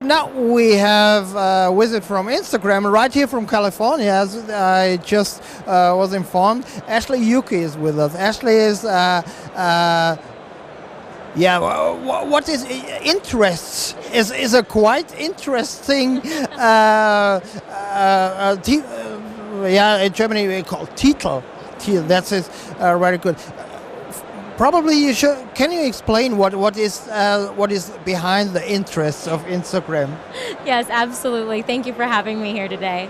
Now we have a visit from Instagram right here from California, as I just was informed. Ashley Yuki is with us. Ashley is, what is interests? Is a quite interesting, in Germany we call titel. That's it, very good. Probably you should. Can you explain what is behind the interests of Instagram? Yes, absolutely. Thank you for having me here today.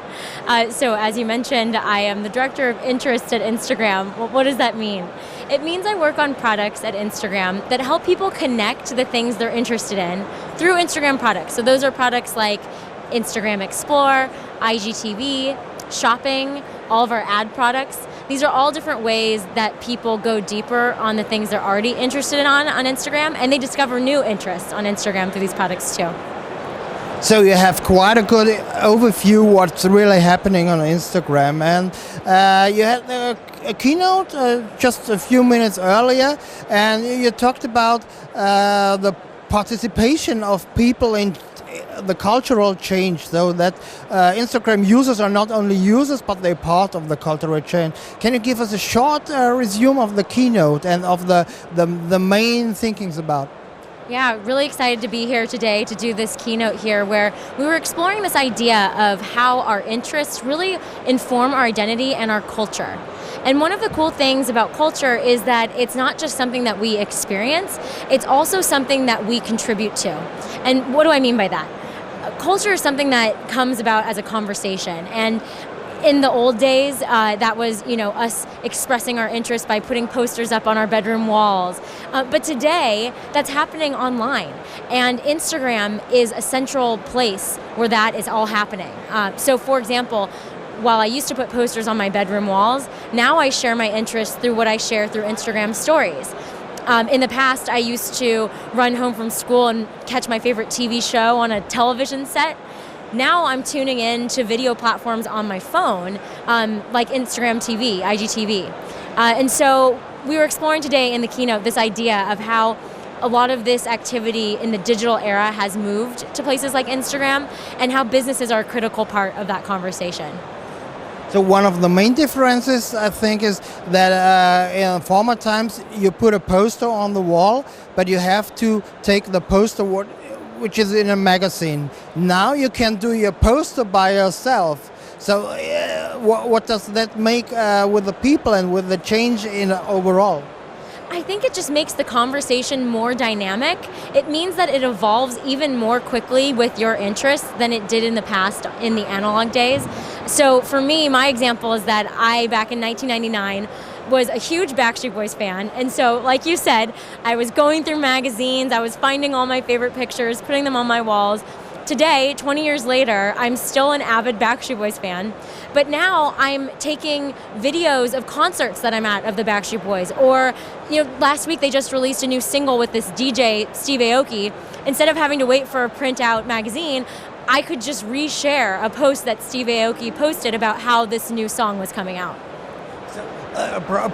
So as you mentioned, I am the director of interest at Instagram. Well, what does that mean? It means I work on products at Instagram that help people connect to the things they're interested in through Instagram products. So those are products like Instagram Explore, IGTV, shopping, all of our ad products. These are all different ways that people go deeper on the things they're already interested in on Instagram, and they discover new interests on Instagram through these products too. So you have quite a good overview what's really happening on Instagram, and you had a keynote just a few minutes earlier, and you talked about the participation of people in the cultural change, so that Instagram users are not only users but they're part of the cultural change. Can you give us a short resume of the keynote and of the main thinkings about? Yeah, really excited to be here today to do this keynote here where we were exploring this idea of how our interests really inform our identity and our culture. And one of the cool things about culture is that it's not just something that we experience, it's also something that we contribute to. And what do I mean by that? Culture is something that comes about as a conversation, and in the old days, that was, us expressing our interest by putting posters up on our bedroom walls. But today, that's happening online. And Instagram is a central place where that is all happening. So for example, while I used to put posters on my bedroom walls, now I share my interests through what I share through Instagram stories. In the past, I used to run home from school and catch my favorite TV show on a television set. Now I'm tuning in to video platforms on my phone, like Instagram TV, IGTV. And so we were exploring today in the keynote this idea of how a lot of this activity in the digital era has moved to places like Instagram, and how businesses are a critical part of that conversation. So one of the main differences, I think, is that in former times you put a poster on the wall, but you have to take the poster which is in a magazine. Now you can do your poster by yourself. So what does that make with the people and with the change in overall? I think it just makes the conversation more dynamic. It means that it evolves even more quickly with your interests than it did in the past in the analog days. So for me, my example is that I, back in 1999, was a huge Backstreet Boys fan. And so, like you said, I was going through magazines, I was finding all my favorite pictures, putting them on my walls. Today, 20 years later, I'm still an avid Backstreet Boys fan, but now I'm taking videos of concerts that I'm at of the Backstreet Boys. Or, last week they just released a new single with this DJ, Steve Aoki. Instead of having to wait for a printout magazine, I could just reshare a post that Steve Aoki posted about how this new song was coming out.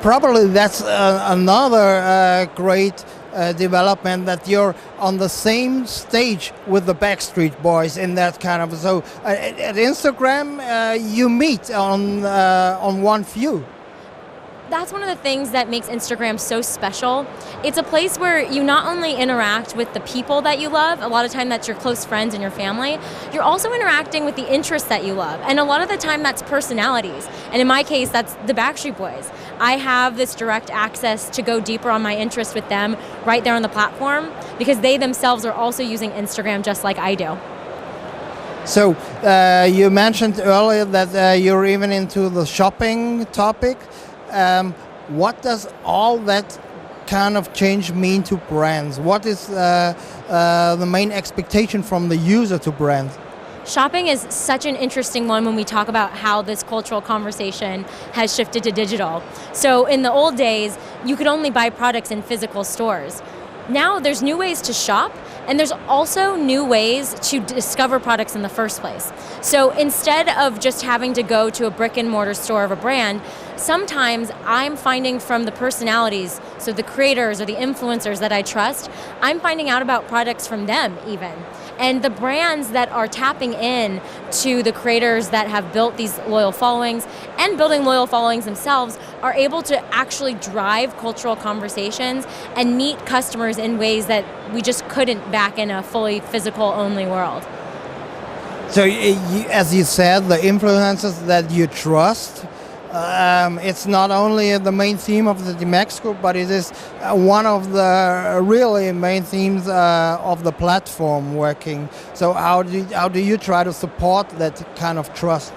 Probably that's another great development, that you're on the same stage with the Backstreet Boys in that kind of. So at Instagram, you meet on one view. That's one of the things that makes Instagram so special. It's a place where you not only interact with the people that you love, a lot of time that's your close friends and your family, you're also interacting with the interests that you love. And a lot of the time that's personalities. And in my case, that's the Backstreet Boys. I have this direct access to go deeper on my interests with them right there on the platform, because they themselves are also using Instagram just like I do. So you mentioned earlier that you're even into the shopping topic. What does all that kind of change mean to brands? What is the main expectation from the user to brands? Shopping is such an interesting one when we talk about how this cultural conversation has shifted to digital. So in the old days, you could only buy products in physical stores. Now there's new ways to shop, and there's also new ways to discover products in the first place. So instead of just having to go to a brick and mortar store of a brand, sometimes I'm finding from the personalities, so the creators or the influencers that I trust, I'm finding out about products from them even. And the brands that are tapping in to the creators that have built these loyal followings and building loyal followings themselves are able to actually drive cultural conversations and meet customers in ways that we just couldn't back in a fully physical only world. So, as you said, the influencers that you trust, it's not only the main theme of the DMEXCO, but it is one of the really main themes of the platform working. So how do you try to support that kind of trust?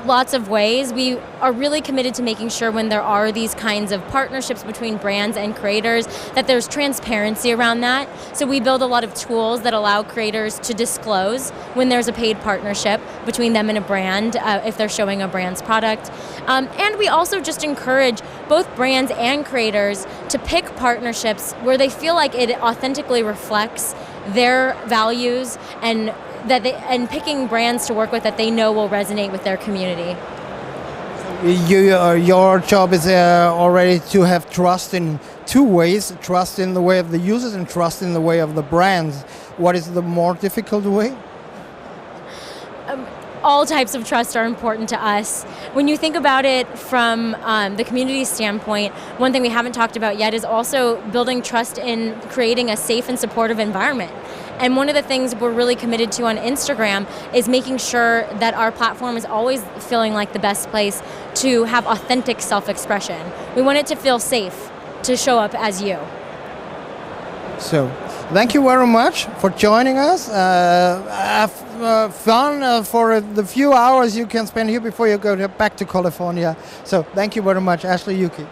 Lots of ways. We are really committed to making sure when there are these kinds of partnerships between brands and creators that there's transparency around that. So we build a lot of tools that allow creators to disclose when there's a paid partnership between them and a brand if they're showing a brand's product. And we also just encourage both brands and creators to pick partnerships where they feel like it authentically reflects their values and picking brands to work with that they know will resonate with their community. Your job is already to have trust in two ways: trust in the way of the users and trust in the way of the brands. What is the more difficult way? All types of trust are important to us. When you think about it from the community standpoint, one thing we haven't talked about yet is also building trust in creating a safe and supportive environment. And one of the things we're really committed to on Instagram is making sure that our platform is always feeling like the best place to have authentic self-expression. We want it to feel safe to show up as you. So, thank you very much for joining us. Have fun for the few hours you can spend here before you go back to California. So, thank you very much, Ashley Yuki.